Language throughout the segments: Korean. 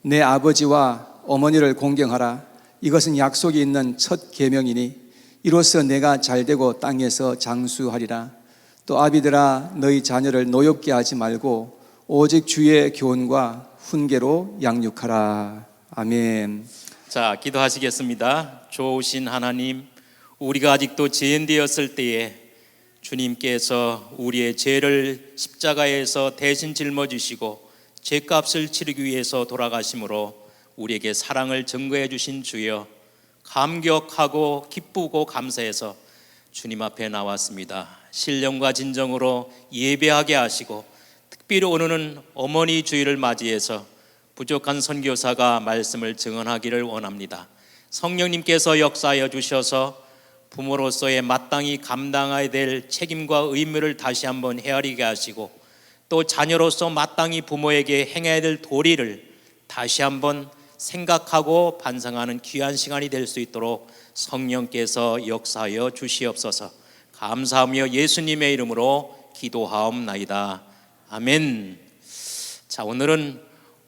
내 아버지와 어머니를 공경하라. 이것은 약속이 있는 첫 계명이니 이로써 내가 잘되고 땅에서 장수하리라. 또 아비들아, 너희 자녀를 노엽게 하지 말고 오직 주의 교훈과 훈계로 양육하라. 아멘. 자, 기도하시겠습니다. 좋으신 하나님, 우리가 아직도 죄인되었을 때에 주님께서 우리의 죄를 십자가에서 대신 짊어지시고 죄값을 치르기 위해서 돌아가심으로 우리에게 사랑을 증거해 주신 주여, 감격하고 기쁘고 감사해서 주님 앞에 나왔습니다. 신령과 진정으로 예배하게 하시고, 특별히 오늘은 어머니 주일을 맞이해서 부족한 선교사가 말씀을 증언하기를 원합니다. 성령님께서 역사하여 주셔서 부모로서의 마땅히 감당해야 될 책임과 의무를 다시 한번 헤아리게 하시고, 또 자녀로서 마땅히 부모에게 행해야 될 도리를 다시 한번 생각하고 반성하는 귀한 시간이 될 수 있도록 성령께서 역사하여 주시옵소서. 감사하며 예수님의 이름으로 기도하옵나이다. 아멘. 자, 오늘은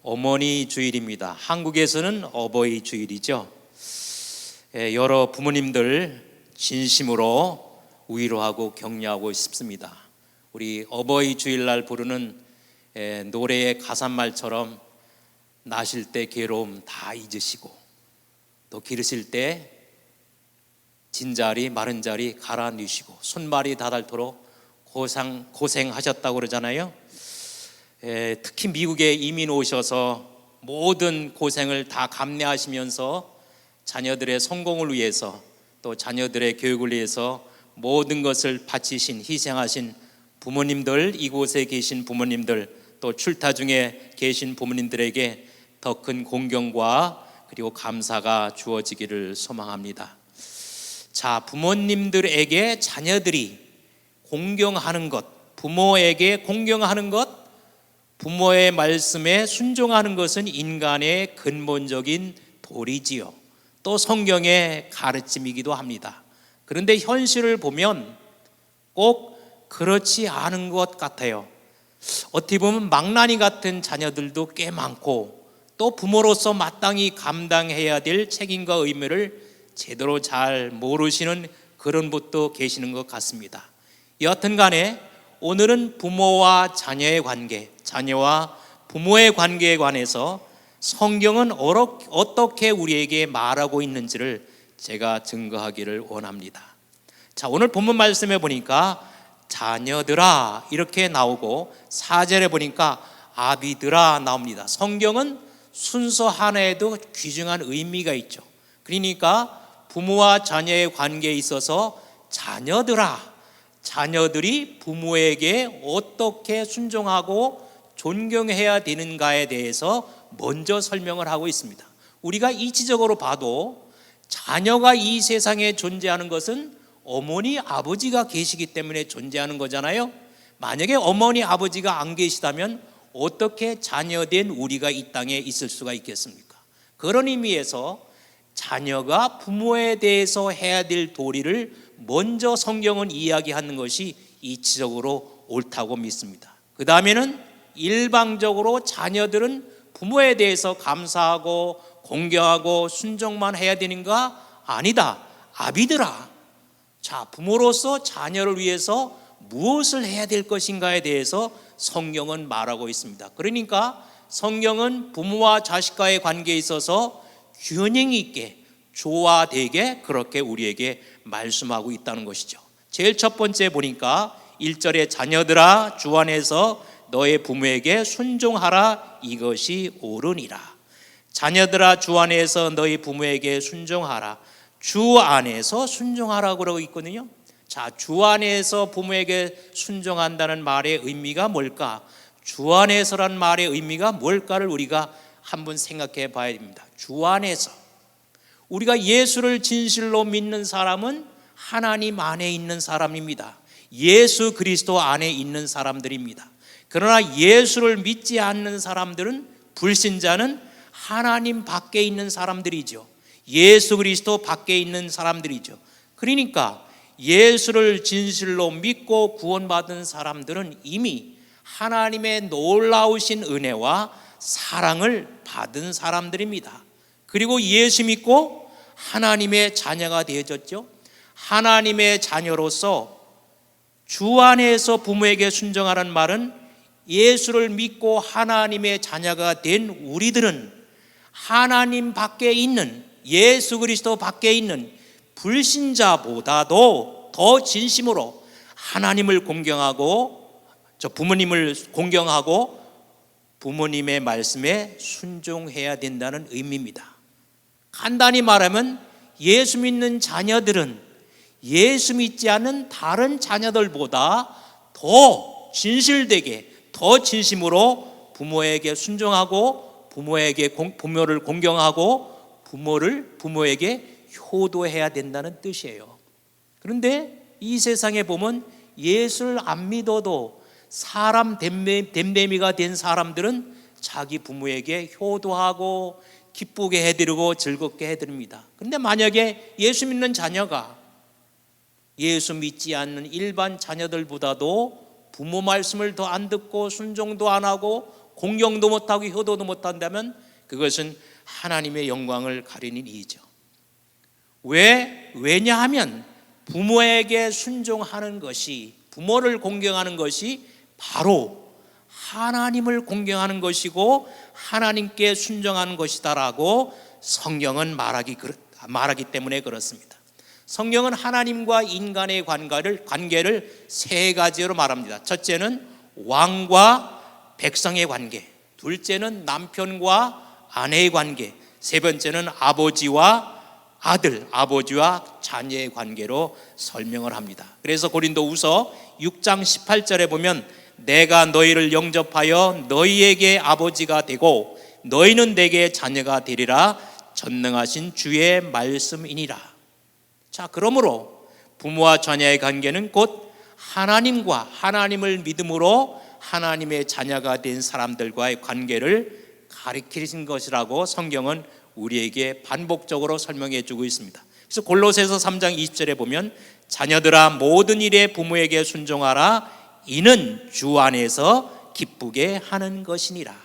어머니 주일입니다. 한국에서는 어버이 주일이죠. 여러 부모님들 진심으로 위로하고 격려하고 싶습니다. 우리 어버이 주일날 부르는 노래의 가사말처럼 나실 때 괴로움 다 잊으시고, 또 기르실 때 진자리 마른 자리 갈아 넣으시고 손발이 다 닳도록 고생하셨다고 그러잖아요. 특히 미국에 이민 오셔서 모든 고생을 다 감내하시면서 자녀들의 성공을 위해서, 또 자녀들의 교육을 위해서 모든 것을 바치신, 희생하신 부모님들, 이곳에 계신 부모님들, 또 출타 중에 계신 부모님들에게 더 큰 공경과 그리고 감사가 주어지기를 소망합니다. 자, 부모님들에게 자녀들이 공경하는 것, 부모에게 공경하는 것, 부모의 말씀에 순종하는 것은 인간의 근본적인 도리지요. 또 성경의 가르침이기도 합니다. 그런데 현실을 보면 꼭 그렇지 않은 것 같아요. 어떻게 보면 망나니 같은 자녀들도 꽤 많고, 또 부모로서 마땅히 감당해야 될 책임과 의무를 제대로 잘 모르시는 그런 분도 계시는 것 같습니다. 여하튼 간에 오늘은 부모와 자녀의 관계, 자녀와 부모의 관계에 관해서 성경은 어떻게 우리에게 말하고 있는지를 제가 증거하기를 원합니다. 자, 오늘 본문 말씀에 보니까 자녀들아 이렇게 나오고, 4절에 보니까 아비들아 나옵니다. 성경은 순서 하나에도 귀중한 의미가 있죠. 그러니까 부모와 자녀의 관계에 있어서 자녀들아, 자녀들이 부모에게 어떻게 순종하고 존경해야 되는가에 대해서 먼저 설명을 하고 있습니다. 우리가 이치적으로 봐도 자녀가 이 세상에 존재하는 것은 어머니 아버지가 계시기 때문에 존재하는 거잖아요. 만약에 어머니 아버지가 안 계시다면 어떻게 자녀된 우리가 이 땅에 있을 수가 있겠습니까? 그런 의미에서 자녀가 부모에 대해서 해야 될 도리를 먼저 성경은 이야기하는 것이 이치적으로 옳다고 믿습니다. 그 다음에는 일방적으로 자녀들은 부모에 대해서 감사하고 공경하고 순종만 해야 되는가? 아니다. 아비들아, 자, 부모로서 자녀를 위해서 무엇을 해야 될 것인가에 대해서 성경은 말하고 있습니다. 그러니까 성경은 부모와 자식과의 관계에 있어서 균형 있게, 조화되게 그렇게 우리에게 말씀하고 있다는 것이죠. 제일 첫 번째 보니까 1절에 자녀들아 주 안에서 너의 부모에게 순종하라, 이것이 옳으니라. 자녀들아 주 안에서 너희 부모에게 순종하라. 주 안에서 순종하라고 그러고 있거든요. 자, 주 안에서 부모에게 순종한다는 말의 의미가 뭘까? 주 안에서란 말의 의미가 뭘까를 우리가 한번 생각해 봐야 됩니다. 주 안에서, 우리가 예수를 진실로 믿는 사람은 하나님 안에 있는 사람입니다. 예수 그리스도 안에 있는 사람들입니다. 그러나 예수를 믿지 않는 사람들은, 불신자는 하나님 밖에 있는 사람들이죠. 예수 그리스도 밖에 있는 사람들이죠. 그러니까 예수를 진실로 믿고 구원받은 사람들은 이미 하나님의 놀라우신 은혜와 사랑을 받은 사람들입니다. 그리고 예수 믿고 하나님의 자녀가 되어졌죠. 하나님의 자녀로서 주 안에서 부모에게 순종하라는 말은 예수를 믿고 하나님의 자녀가 된 우리들은 하나님 밖에 있는, 예수 그리스도 밖에 있는 불신자보다도 더 진심으로 하나님을 공경하고 부모님을 공경하고 부모님의 말씀에 순종해야 된다는 의미입니다. 간단히 말하면 예수 믿는 자녀들은 예수 믿지 않는 다른 자녀들보다 더 진실되게, 더 진심으로 부모에게 순종하고 부모를 공경하고 부모에게 효도해야 된다는 뜻이에요. 그런데 이 세상에 보면 예수를 안 믿어도 사람 됨됨이가 된 사람들은 자기 부모에게 효도하고 기쁘게 해드리고 즐겁게 해드립니다. 그런데 만약에 예수 믿는 자녀가 예수 믿지 않는 일반 자녀들보다도 부모 말씀을 더 안 듣고 순종도 안 하고 공경도 못하고 효도도 못한다면 그것은 하나님의 영광을 가리는 일이죠. 왜냐하면 부모에게 순종하는 것이, 부모를 공경하는 것이 바로 하나님을 공경하는 것이고 하나님께 순종하는 것이다라고 성경은 말하기 때문에 그렇습니다. 성경은 하나님과 인간의 관계를 세 가지로 말합니다. 첫째는 왕과 백성의 관계, 둘째는 남편과 아내의 관계, 세 번째는 아버지와 아들, 아버지와 자녀의 관계로 설명을 합니다. 그래서 고린도후서 6장 18절에 보면 내가 너희를 영접하여 너희에게 아버지가 되고 너희는 내게 자녀가 되리라 전능하신 주의 말씀이니라. 자, 그러므로 부모와 자녀의 관계는 곧 하나님과 하나님을 믿음으로 하나님의 자녀가 된 사람들과의 관계를 가리키는 것이라고 성경은 우리에게 반복적으로 설명해 주고 있습니다. 그래서 골로새서 3장 20절에 보면 자녀들아 모든 일에 부모에게 순종하라 이는 주 안에서 기쁘게 하는 것이니라.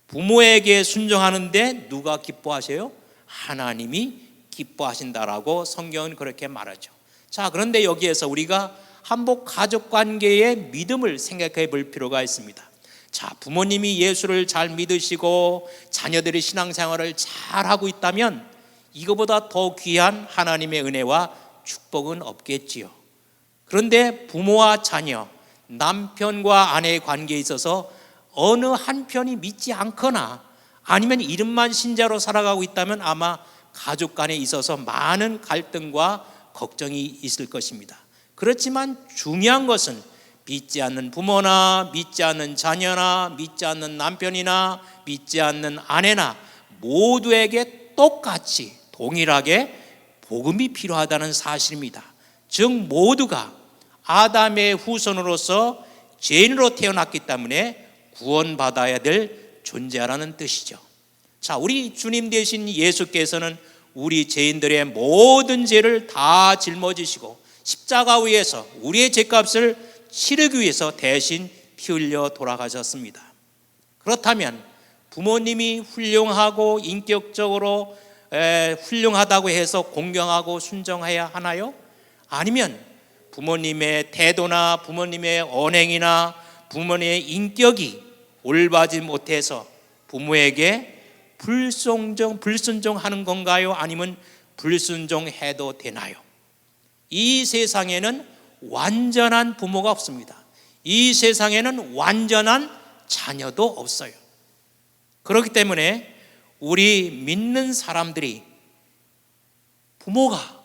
부모에게 순종하는데 누가 기뻐하세요? 하나님이 기뻐하신다라고 성경은 그렇게 말하죠. 자, 그런데 여기에서 우리가 한복 가족 관계의 믿음을 생각해 볼 필요가 있습니다. 자, 부모님이 예수를 잘 믿으시고 자녀들이 신앙생활을 잘 하고 있다면 이거보다 더 귀한 하나님의 은혜와 축복은 없겠지요. 그런데 부모와 자녀, 남편과 아내의 관계에 있어서 어느 한편이 믿지 않거나 아니면 이름만 신자로 살아가고 있다면 아마 가족 간에 있어서 많은 갈등과 걱정이 있을 것입니다. 그렇지만 중요한 것은 믿지 않는 부모나 믿지 않는 자녀나 믿지 않는 남편이나 믿지 않는 아내나 모두에게 똑같이 동일하게 복음이 필요하다는 사실입니다. 즉 모두가 아담의 후손으로서 죄인으로 태어났기 때문에 구원받아야 될 존재라는 뜻이죠. 자, 우리 주님 되신 예수께서는 우리 죄인들의 모든 죄를 다 짊어지시고 십자가 위에서 우리의 죄값을 치르기 위해서 대신 피 흘려 돌아가셨습니다. 그렇다면 부모님이 훌륭하고 인격적으로 훌륭하다고 해서 공경하고 순종해야 하나요? 아니면 부모님의 태도나 부모님의 언행이나 부모님의 인격이 올바르지 못해서 부모에게 불순종하는 건가요? 아니면 불순종해도 되나요? 이 세상에는 완전한 부모가 없습니다. 이 세상에는 완전한 자녀도 없어요. 그렇기 때문에 우리 믿는 사람들이 부모가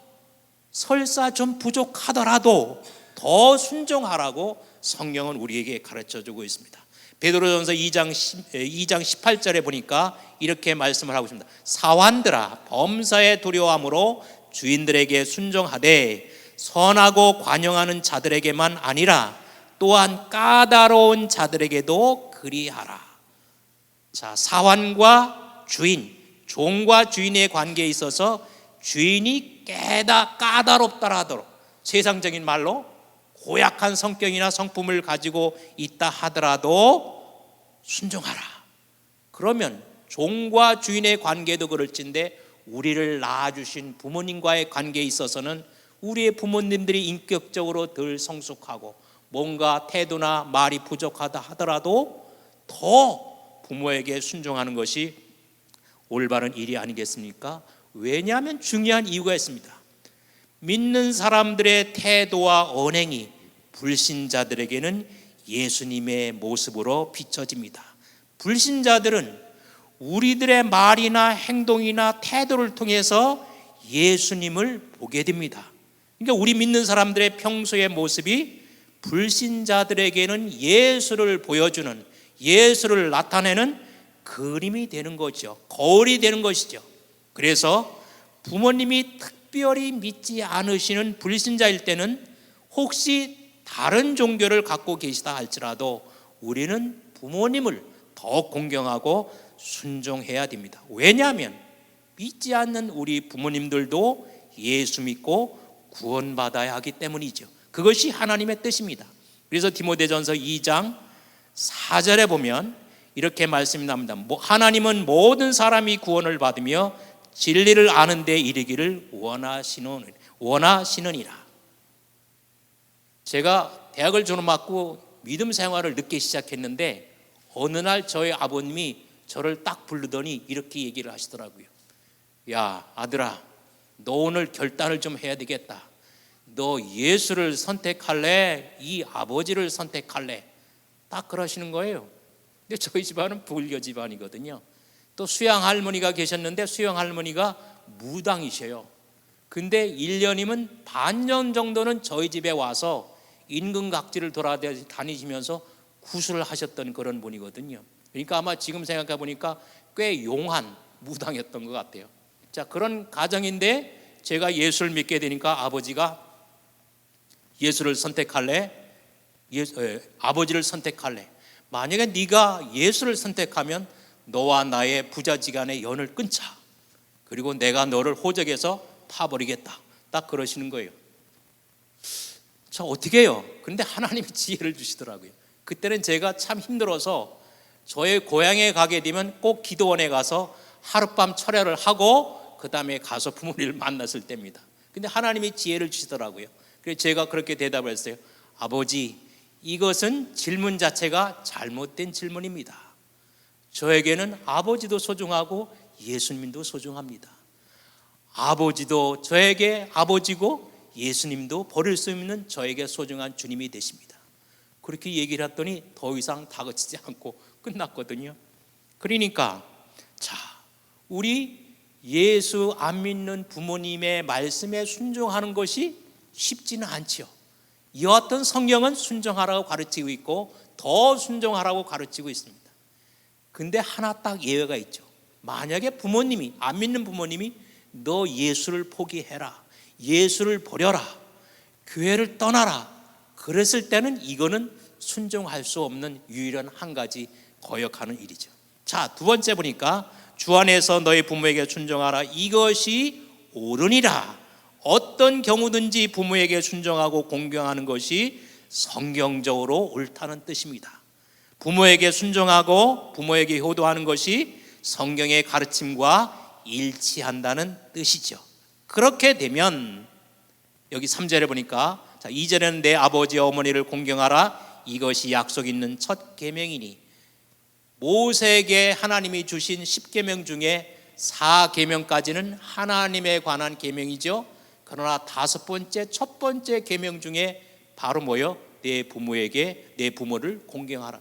설사 좀 부족하더라도 더 순종하라고 성경은 우리에게 가르쳐주고 있습니다. 베드로전서 2장 18절에 보니까 이렇게 말씀을 하고 있습니다. 사환들아 범사에 두려워함으로 주인들에게 순종하되 선하고 관용하는 자들에게만 아니라 또한 까다로운 자들에게도 그리하라. 자, 사환과 주인, 종과 주인의 관계에 있어서 주인이 까다롭다 하도록 세상적인 말로 고약한 성격이나 성품을 가지고 있다 하더라도 순종하라. 그러면 종과 주인의 관계도 그럴진데 우리를 낳아주신 부모님과의 관계에 있어서는 우리의 부모님들이 인격적으로 덜 성숙하고 뭔가 태도나 말이 부족하다 하더라도 더 부모에게 순종하는 것이 올바른 일이 아니겠습니까? 왜냐하면 중요한 이유가 있습니다. 믿는 사람들의 태도와 언행이 불신자들에게는 예수님의 모습으로 비춰집니다. 불신자들은 우리들의 말이나 행동이나 태도를 통해서 예수님을 보게 됩니다. 그러니까 우리 믿는 사람들의 평소의 모습이 불신자들에게는 예수를 보여주는, 예수를 나타내는 그림이 되는 거죠. 거울이 되는 것이죠. 그래서 부모님이 특별히 믿지 않으시는 불신자일 때는 혹시 다른 종교를 갖고 계시다 할지라도 우리는 부모님을 더 공경하고 순종해야 됩니다. 왜냐하면 믿지 않는 우리 부모님들도 예수 믿고 구원받아야 하기 때문이죠. 그것이 하나님의 뜻입니다. 그래서 디모데전서 2장 4절에 보면 이렇게 말씀이 납니다. 하나님은 모든 사람이 구원을 받으며 진리를 아는 데 이르기를 원하시느니라. 제가 대학을 졸업하고 믿음 생활을 늦게 시작했는데 어느 날 저희 아버님이 저를 딱 부르더니 이렇게 얘기를 하시더라고요. 야, 아들아, 너 오늘 결단을 좀 해야 되겠다. 너 예수를 선택할래? 이 아버지를 선택할래? 딱 그러시는 거예요. 근데 저희 집안은 불교 집안이거든요. 또 수양 할머니가 계셨는데 수양 할머니가 무당이셔요. 근데 1년이면 반년 정도는 저희 집에 와서 인근각지를 돌아다니시면서 구슬을 하셨던 그런 분이거든요. 그러니까 아마 지금 생각해 보니까 꽤 용한 무당이었던 것 같아요. 자, 그런 가정인데 제가 예수를 믿게 되니까 아버지가 예수를 선택할래? 아버지를 선택할래? 만약에 네가 예수를 선택하면 너와 나의 부자지간의 연을 끊자. 그리고 내가 너를 호적에서 파버리겠다. 딱 그러시는 거예요. 저 어떻게 해요? 그런데 하나님이 지혜를 주시더라고요. 그때는 제가 참 힘들어서 저의 고향에 가게 되면 꼭 기도원에 가서 하룻밤 철야를 하고 그 다음에 가서 부모님을 만났을 때입니다. 근데 하나님이 지혜를 주시더라고요. 그래서 제가 그렇게 대답을 했어요. 아버지, 이것은 질문 자체가 잘못된 질문입니다. 저에게는 아버지도 소중하고 예수님도 소중합니다. 아버지도 저에게 아버지고 예수님도 버릴 수 없는 저에게 소중한 주님이 되십니다. 그렇게 얘기를 했더니 더 이상 다그치지 않고 끝났거든요. 그러니까 자, 우리 예수 안 믿는 부모님의 말씀에 순종하는 것이 쉽지는 않죠. 이와 같은 성경은 순종하라고 가르치고 있고 더 순종하라고 가르치고 있습니다. 근데 하나 딱 예외가 있죠. 만약에 부모님이, 안 믿는 부모님이 너 예수를 포기해라, 예수를 버려라, 교회를 떠나라 그랬을 때는 이거는 순종할 수 없는 유일한 한 가지 거역하는 일이죠. 자, 두 번째 보니까 주 안에서 너희 부모에게 순종하라, 이것이 옳으니라. 어떤 경우든지 부모에게 순종하고 공경하는 것이 성경적으로 옳다는 뜻입니다. 부모에게 순종하고 부모에게 효도하는 것이 성경의 가르침과 일치한다는 뜻이죠. 그렇게 되면 여기 3절에 보니까 자, 2절에는 내 아버지와 어머니를 공경하라, 이것이 약속 있는 첫 계명이니. 모세에게 하나님이 주신 10계명 중에 4계명까지는 하나님에 관한 계명이죠. 그러나 다섯 번째, 첫 번째 계명 중에 바로 뭐요? 내 부모에게, 내 부모를 공경하라.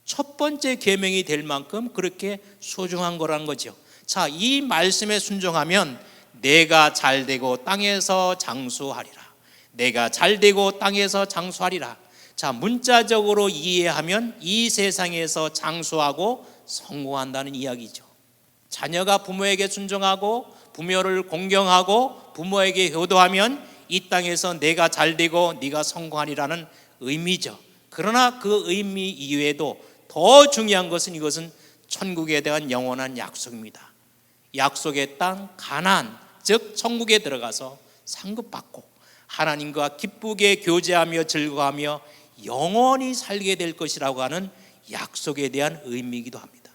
첫 번째 계명이 될 만큼 그렇게 소중한 거란 거죠. 자, 이 말씀에 순종하면 내가 잘되고 땅에서 장수하리라. 내가 잘되고 땅에서 장수하리라. 자, 문자적으로 이해하면 이 세상에서 장수하고 성공한다는 이야기죠. 자녀가 부모에게 순종하고 부모를 공경하고 부모에게 효도하면 이 땅에서 내가 잘되고 네가 성공하리라는 의미죠. 그러나 그 의미 이외에도 더 중요한 것은 이것은 천국에 대한 영원한 약속입니다. 약속의 땅 가나안, 즉 천국에 들어가서 상급받고 하나님과 기쁘게 교제하며 즐거워하며 영원히 살게 될 것이라고 하는 약속에 대한 의미이기도 합니다.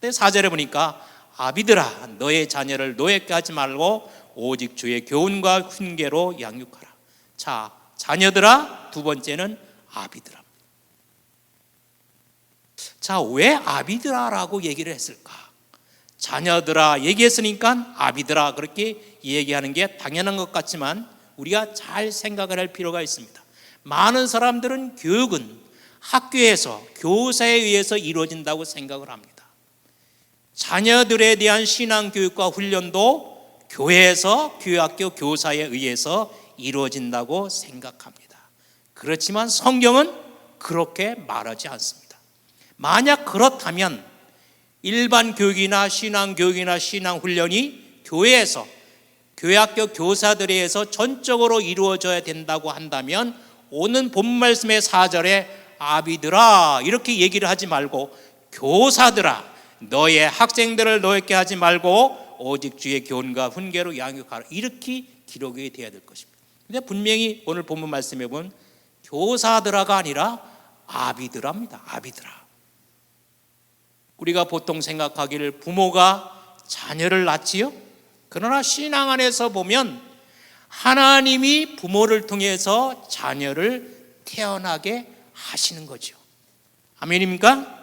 근데 4절에 보니까 아비들아 너의 자녀를 노예케 하지 말고 오직 주의 교훈과 훈계로 양육하라. 자, 자녀들아, 두 번째는 아비들아. 자, 왜 아비들아라고 얘기를 했을까? 자녀들아 얘기했으니까 아비들아 그렇게 얘기하는 게 당연한 것 같지만 우리가 잘 생각을 할 필요가 있습니다. 많은 사람들은 교육은 학교에서 교사에 의해서 이루어진다고 생각을 합니다. 자녀들에 대한 신앙교육과 훈련도 교회에서 교회학교 교사에 의해서 이루어진다고 생각합니다. 그렇지만 성경은 그렇게 말하지 않습니다. 만약 그렇다면 일반 교육이나 신앙교육이나 신앙훈련이 교회에서 교회학교 교사들에 의해서 전적으로 이루어져야 된다고 한다면 오는 본말씀의 4절에 아비들아 이렇게 얘기를 하지 말고 교사들아 너의 학생들을 노예케 하지 말고 오직 주의 교훈과 훈계로 양육하라 이렇게 기록이 되어야 될 것입니다. 근데 분명히 오늘 본문 말씀에 보면 교사들아가 아니라 아비들아입니다. 아비들아. 우리가 보통 생각하기를 부모가 자녀를 낳지요. 그러나 신앙 안에서 보면 하나님이 부모를 통해서 자녀를 태어나게 하시는 거죠. 아멘입니까?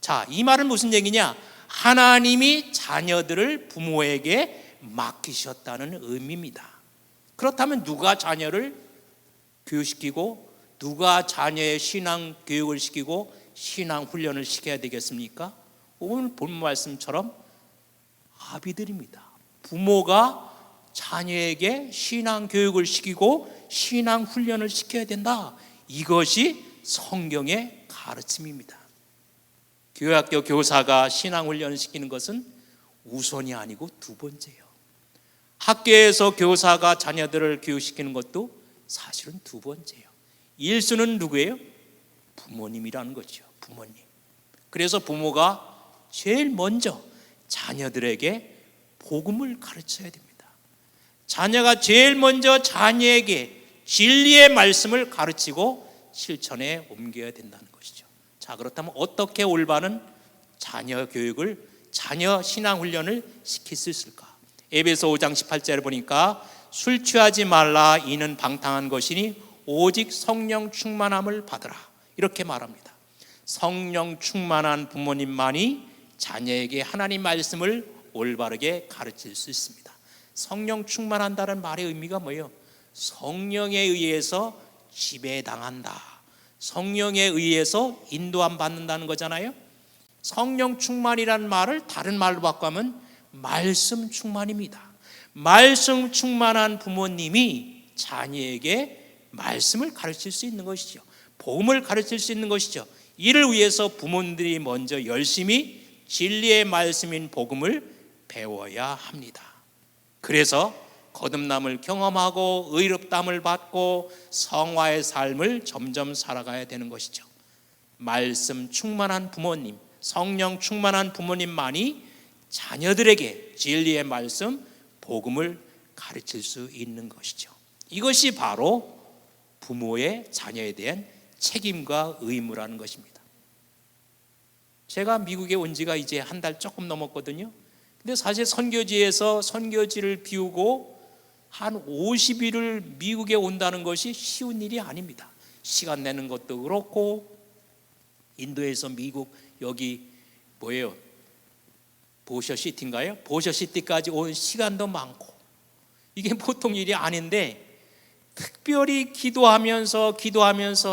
자, 이 말은 무슨 얘기냐? 하나님이 자녀들을 부모에게 맡기셨다는 의미입니다. 그렇다면 누가 자녀를 교육시키고 누가 자녀의 신앙 교육을 시키고 신앙 훈련을 시켜야 되겠습니까? 오늘 본 말씀처럼 아비들입니다. 부모가 자녀에게 신앙 교육을 시키고 신앙 훈련을 시켜야 된다. 이것이 성경의 가르침입니다. 교회학교 교사가 신앙 훈련을 시키는 것은 우선이 아니고 두 번째예요. 학교에서 교사가 자녀들을 교육시키는 것도 사실은 두 번째예요. 일수는 누구예요? 부모님이라는 거죠. 부모님. 그래서 부모가 제일 먼저 자녀들에게 복음을 가르쳐야 됩니다. 자녀가 제일 먼저 자녀에게 진리의 말씀을 가르치고 실천에 옮겨야 된다는 것이죠. 자, 그렇다면 어떻게 올바른 자녀 교육을, 자녀 신앙 훈련을 시킬 수 있을까? 에베소 5장 18절을 보니까 술 취하지 말라 이는 방탕한 것이니 오직 성령 충만함을 받으라 이렇게 말합니다. 성령 충만한 부모님만이 자녀에게 하나님 말씀을 올바르게 가르칠 수 있습니다. 성령 충만한다는 말의 의미가 뭐예요? 성령에 의해서 지배당한다. 성령에 의해서 인도함 받는다는 거잖아요. 성령 충만이라는 말을 다른 말로 바꾸면 말씀 충만입니다. 말씀 충만한 부모님이 자녀에게 말씀을 가르칠 수 있는 것이죠. 복음을 가르칠 수 있는 것이죠. 이를 위해서 부모님들이 먼저 열심히 진리의 말씀인 복음을 배워야 합니다. 그래서 거듭남을 경험하고 의롭담을 받고 성화의 삶을 점점 살아가야 되는 것이죠. 말씀 충만한 부모님, 성령 충만한 부모님만이 자녀들에게 진리의 말씀, 복음을 가르칠 수 있는 것이죠. 이것이 바로 부모의 자녀에 대한 책임과 의무라는 것입니다. 제가 미국에 온 지가 이제 한 달 조금 넘었거든요. 근데 사실 선교지에서 선교지를 비우고 한 50일을 미국에 온다는 것이 쉬운 일이 아닙니다. 시간 내는 것도 그렇고 인도에서 미국 여기 뭐예요? 보셔시티인가요? 보셔시티까지 온 시간도 많고 이게 보통 일이 아닌데 특별히 기도하면서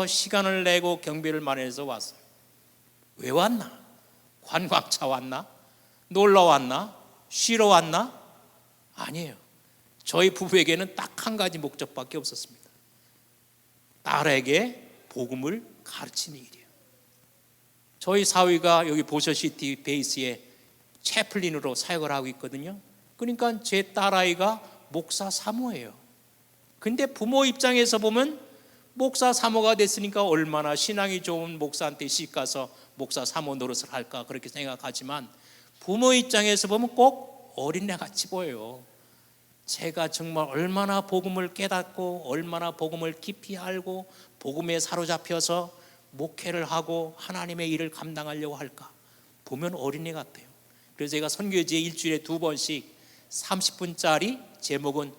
시간을 내고 경비를 마련해서 왔어요. 왜 왔나? 관광차 왔나? 놀러 왔나? 쉬러 왔나? 아니에요. 저희 부부에게는 딱 한 가지 목적밖에 없었습니다. 딸에게 복음을 가르치는 일이에요. 저희 사위가 여기 보셔시티 베이스에 채플린으로 사역을 하고 있거든요. 그러니까 제 딸아이가 목사 사모예요. 근데 부모 입장에서 보면 목사 사모가 됐으니까 얼마나 신앙이 좋은 목사한테 시집가서 목사 사모 노릇을 할까 그렇게 생각하지만 부모 입장에서 보면 꼭 어린애같이 보여요. 제가 정말 얼마나 복음을 깨닫고 얼마나 복음을 깊이 알고 복음에 사로잡혀서 목회를 하고 하나님의 일을 감당하려고 할까. 보면 어린애 같아요. 그래서 제가 선교지에 일주일에 2번씩 30분짜리 제목은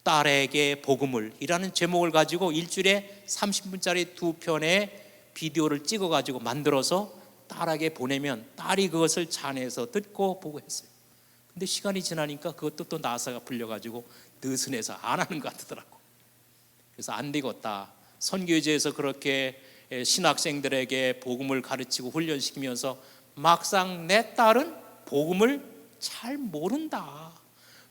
딸에게 복음을 이라는 제목을 가지고 일주일에 30분짜리 2편의 비디오를 찍어가지고 만들어서 딸에게 보내면 딸이 그것을 잔해서 듣고 보고 했어요. 근데 시간이 지나니까 그것도 또 나사가 풀려가지고 느슨해서 안 하는 것 같더라고. 그래서 안 되겠다. 선교지에서 그렇게 신학생들에게 복음을 가르치고 훈련시키면서 막상 내 딸은 복음을 잘 모른다.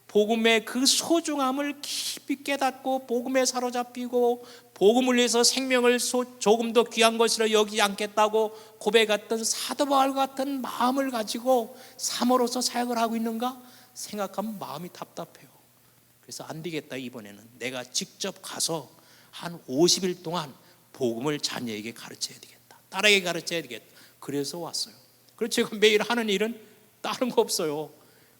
복음의 그 소중함을 깊이 깨닫고 복음에 사로잡히고 복음을 위해서 생명을 조금 더 귀한 것이라 여기지 않겠다고 고백했던 사도 바울 같은 마음을 가지고 사모로서 사역을 하고 있는가 생각하면 마음이 답답해요. 그래서 안 되겠다. 이번에는 내가 직접 가서 한 50일 동안 복음을 자녀에게 가르쳐야 되겠다. 딸에게 가르쳐야 되겠다. 그래서 왔어요. 그래서 제가 매일 하는 일은 다른 거 없어요.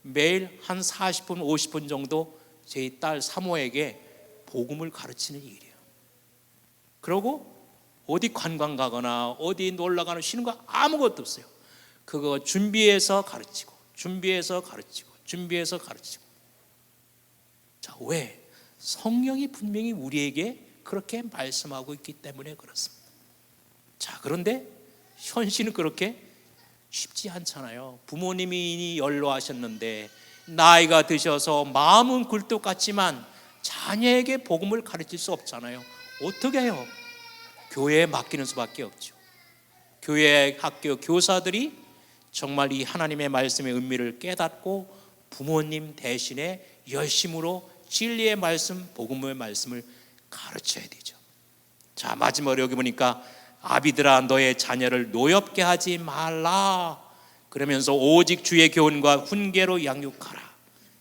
매일 한 40분 50분 정도 제 딸 사모에게 복음을 가르치는 일이에요. 그리고 어디 관광 가거나 어디 놀러 가거나 쉬는 거 아무것도 없어요. 그거 준비해서 가르치고 준비해서 가르치고 준비해서 가르치고. 자, 왜? 성령이 분명히 우리에게 그렇게 말씀하고 있기 때문에 그렇습니다. 자, 그런데 현실은 그렇게 쉽지 않잖아요. 부모님이 연로하셨는데 나이가 드셔서 마음은 굴뚝 같지만 자녀에게 복음을 가르칠 수 없잖아요. 어떻게 해요? 교회에 맡기는 수밖에 없죠. 교회 학교 교사들이 정말 이 하나님의 말씀의 의미를 깨닫고 부모님 대신에 열심으로 진리의 말씀, 복음의 말씀을 가르쳐야 되죠. 자, 마지막으로 여기 보니까 아비들아 너의 자녀를 노엽게 하지 말라. 그러면서 오직 주의 교훈과 훈계로 양육하라.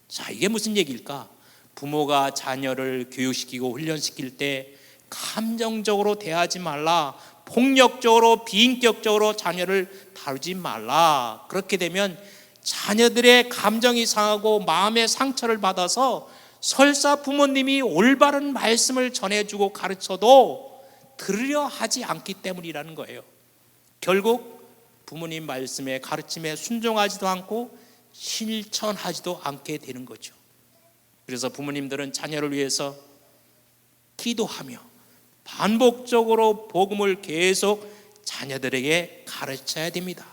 자, 이게 무슨 얘기일까? 부모가 자녀를 교육시키고 훈련시킬 때 감정적으로 대하지 말라. 폭력적으로 비인격적으로 자녀를 다루지 말라. 그렇게 되면 자녀들의 감정이 상하고 마음의 상처를 받아서 설사 부모님이 올바른 말씀을 전해주고 가르쳐도 들으려 하지 않기 때문이라는 거예요. 결국 부모님 말씀에 가르침에 순종하지도 않고 실천하지도 않게 되는 거죠. 그래서 부모님들은 자녀를 위해서 기도하며 반복적으로 복음을 계속 자녀들에게 가르쳐야 됩니다.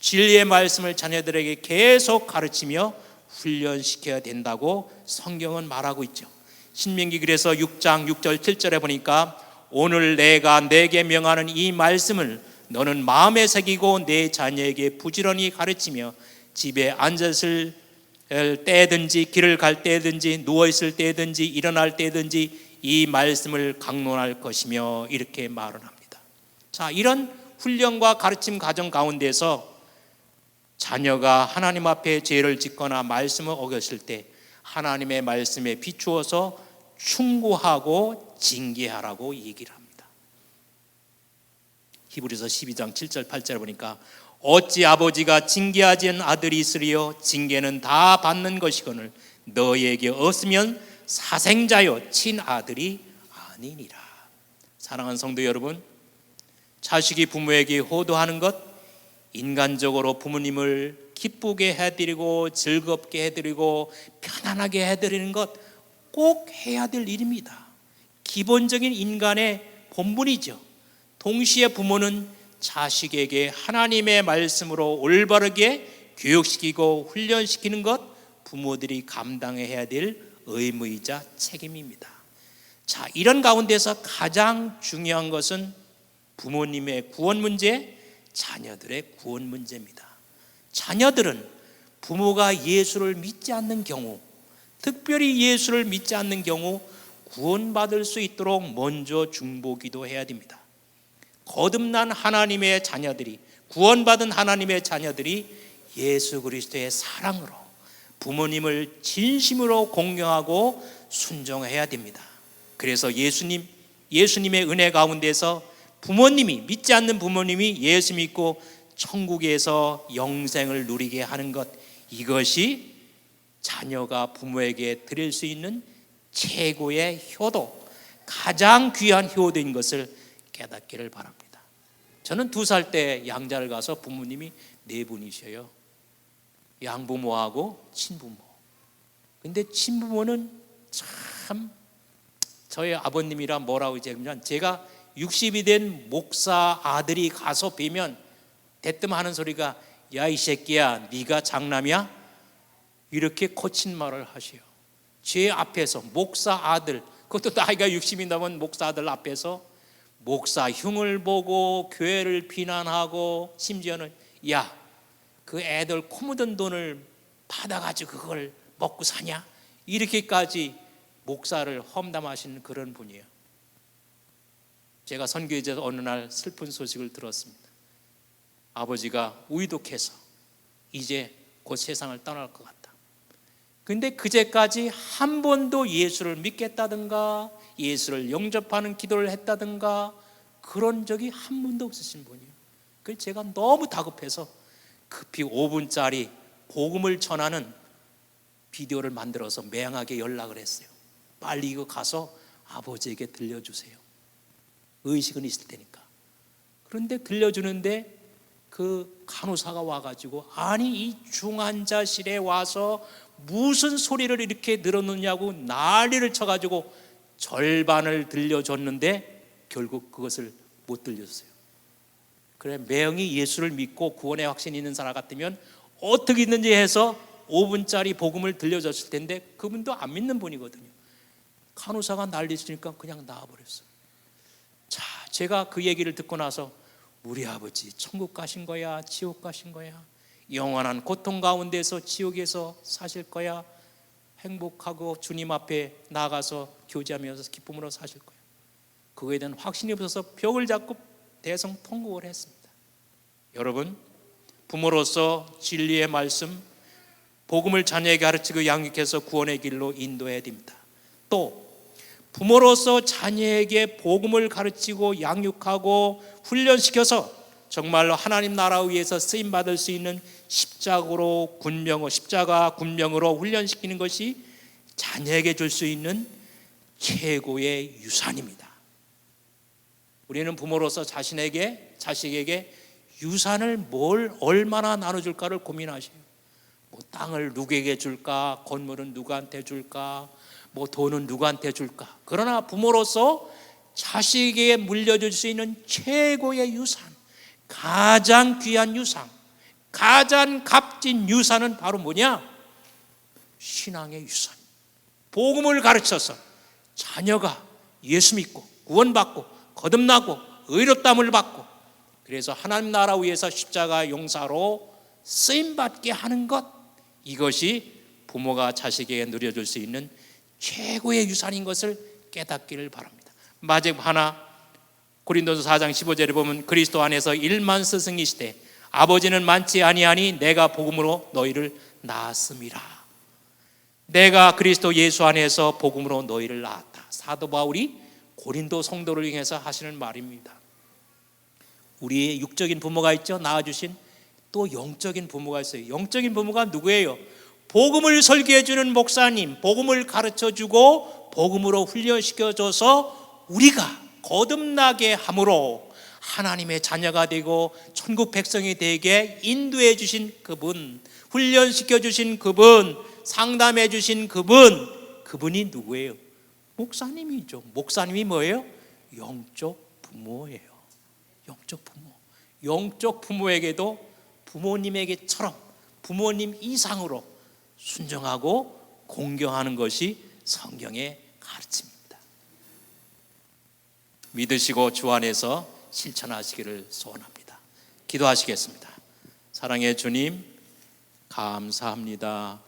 진리의 말씀을 자녀들에게 계속 가르치며 훈련시켜야 된다고 성경은 말하고 있죠. 신명기 그래서 6장 6절 7절에 보니까 오늘 내가 내게 명하는 이 말씀을 너는 마음에 새기고 내 자녀에게 부지런히 가르치며 집에 앉았을 때든지 길을 갈 때든지 누워있을 때든지 일어날 때든지 이 말씀을 강론할 것이며 이렇게 말을 합니다. 자, 이런 훈련과 가르침 과정 가운데서 자녀가 하나님 앞에 죄를 짓거나 말씀을 어겼을 때 하나님의 말씀에 비추어서 충고하고 징계하라고 얘기를 합니다. 히브리서 12장 7절 8절에 보니까 어찌 아버지가 징계하지 않은 아들이 있으리요 징계는 다 받는 것이거늘 너에게 없으면 사생자요 친아들이 아니니라. 사랑하는 성도 여러분, 자식이 부모에게 호도하는 것, 인간적으로 부모님을 기쁘게 해드리고 즐겁게 해드리고 편안하게 해드리는 것 꼭 해야 될 일입니다. 기본적인 인간의 본분이죠. 동시에 부모는 자식에게 하나님의 말씀으로 올바르게 교육시키고 훈련시키는 것 부모들이 감당해야 될 의무이자 책임입니다. 자, 이런 가운데서 가장 중요한 것은 부모님의 구원 문제, 자녀들의 구원 문제입니다. 자녀들은 부모가 예수를 믿지 않는 경우, 특별히 예수를 믿지 않는 경우 구원받을 수 있도록 먼저 중보기도해야 됩니다. 거듭난 하나님의 자녀들이, 구원받은 하나님의 자녀들이 예수 그리스도의 사랑으로 부모님을 진심으로 공경하고 순종해야 됩니다. 그래서 예수님의 은혜 가운데서 부모님이, 믿지 않는 부모님이 예수 믿고 천국에서 영생을 누리게 하는 것, 이것이 자녀가 부모에게 드릴 수 있는 최고의 효도, 가장 귀한 효도인 것을 깨닫기를 바랍니다. 저는 2살 때 양자를 가서 부모님이 4분이셔요. 양부모하고 친부모. 근데 친부모는 참 저희 아버님이라 뭐라고 얘기하면, 제가 60이 된 목사 아들이 가서 뵈면 대뜸 하는 소리가 야 이 새끼야 네가 장남이야? 이렇게 거친 말을 하셔요. 제 앞에서 목사 아들, 그것도 나이가 60이 넘은 목사 아들 앞에서 목사 흉을 보고 교회를 비난하고, 심지어는 야 그 애들 코 묻은 돈을 받아가지고 그걸 먹고 사냐? 이렇게까지 목사를 험담하시는 그런 분이에요. 제가 선교제에서 어느 날 슬픈 소식을 들었습니다. 아버지가 위독해서 이제 곧 세상을 떠날 것 같다. 근데 그제까지 한 번도 예수를 믿겠다든가 예수를 영접하는 기도를 했다든가 그런 적이 한 번도 없으신 분이에요. 그래서 제가 너무 다급해서 급히 5분짜리 복음을 전하는 비디오를 만들어서 매양하게 연락을 했어요. 빨리 이거 가서 아버지에게 들려주세요. 의식은 있을 테니까. 그런데 들려주는데 그 간호사가 와가지고 아니 이 중환자실에 와서 무슨 소리를 이렇게 늘어놓냐고 난리를 쳐가지고 절반을 들려줬는데 결국 그것을 못 들려줬어요. 그래, 매형이 예수를 믿고 구원의 확신이 있는 사람 같으면 어떻게 있는지 해서 5분짜리 복음을 들려줬을 텐데 그분도 안 믿는 분이거든요. 간호사가 난리치니까 그냥 나와버렸어요. 자, 제가 그 얘기를 듣고 나서 우리 아버지 천국 가신 거야 지옥 가신 거야, 영원한 고통 가운데서 지옥에서 사실 거야, 행복하고 주님 앞에 나가서 교제하면서 기쁨으로 사실 거야, 그거에 대한 확신이 없어서 벽을 잡고 대성통곡을 했습니다. 여러분, 부모로서 진리의 말씀, 복음을 자녀에게 가르치고 양육해서 구원의 길로 인도해야 됩니다. 또 부모로서 자녀에게 복음을 가르치고 양육하고 훈련시켜서 정말로 하나님 나라 위해서 쓰임받을 수 있는 십자가 군명으로 훈련시키는 것이 자녀에게 줄 수 있는 최고의 유산입니다. 우리는 부모로서 자식에게 유산을 뭘 얼마나 나눠줄까를 고민하셔요. 뭐 땅을 누구에게 줄까, 건물은 누구한테 줄까, 뭐 돈은 누구한테 줄까. 그러나 부모로서 자식에게 물려줄 수 있는 최고의 유산, 가장 귀한 유산, 가장 값진 유산은 바로 뭐냐? 신앙의 유산. 복음을 가르쳐서 자녀가 예수 믿고 구원받고 거듭나고 의롭다함을 받고, 그래서 하나님 나라 위해서 십자가 용사로 쓰임받게 하는 것, 이것이 부모가 자식에게 누려줄 수 있는 최고의 유산인 것을 깨닫기를 바랍니다. 마지막 하나, 고린도서 4장 15절에 보면 그리스도 안에서 일만 스승이시되 아버지는 많지 아니하니 내가 복음으로 너희를 낳았음이라. 내가 그리스도 예수 안에서 복음으로 너희를 낳았다. 사도 바울이 고린도 성도를 향해서 하시는 말입니다. 우리의 육적인 부모가 있죠. 낳아주신. 또 영적인 부모가 있어요. 영적인 부모가 누구예요? 복음을 설교해주는 목사님, 복음을 가르쳐주고 복음으로 훈련시켜줘서 우리가 거듭나게 함으로 하나님의 자녀가 되고 천국 백성이 되게 인도해 주신 그분, 훈련시켜 주신 그분, 상담해 주신 그분이 누구예요? 목사님이죠. 목사님이 뭐예요? 영적 부모예요. 영적 부모. 영적 부모에게도 부모님에게처럼 부모님 이상으로 순종하고 공경하는 것이 성경의 가르침입니다. 믿으시고 주 안에서 실천하시기를 소원합니다. 기도하시겠습니다. 사랑의 주님, 감사합니다.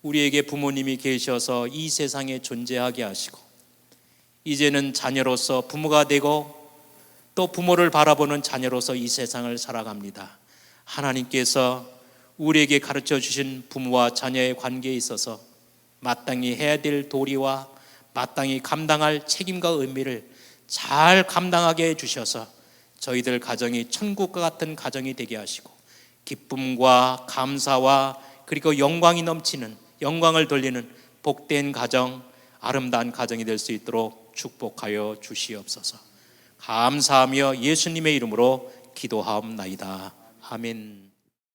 우리에게 부모님이 계셔서 이 세상에 존재하게 하시고 이제는 자녀로서 부모가 되고 또 부모를 바라보는 자녀로서 이 세상을 살아갑니다. 하나님께서 우리에게 가르쳐 주신 부모와 자녀의 관계에 있어서 마땅히 해야 될 도리와 마땅히 감당할 책임과 의미를 잘 감당하게 해주셔서 저희들 가정이 천국과 같은 가정이 되게 하시고 기쁨과 감사와 그리고 영광이 넘치는, 영광을 돌리는 복된 가정, 아름다운 가정이 될 수 있도록 축복하여 주시옵소서. 감사하며 예수님의 이름으로 기도하옵나이다. 아멘.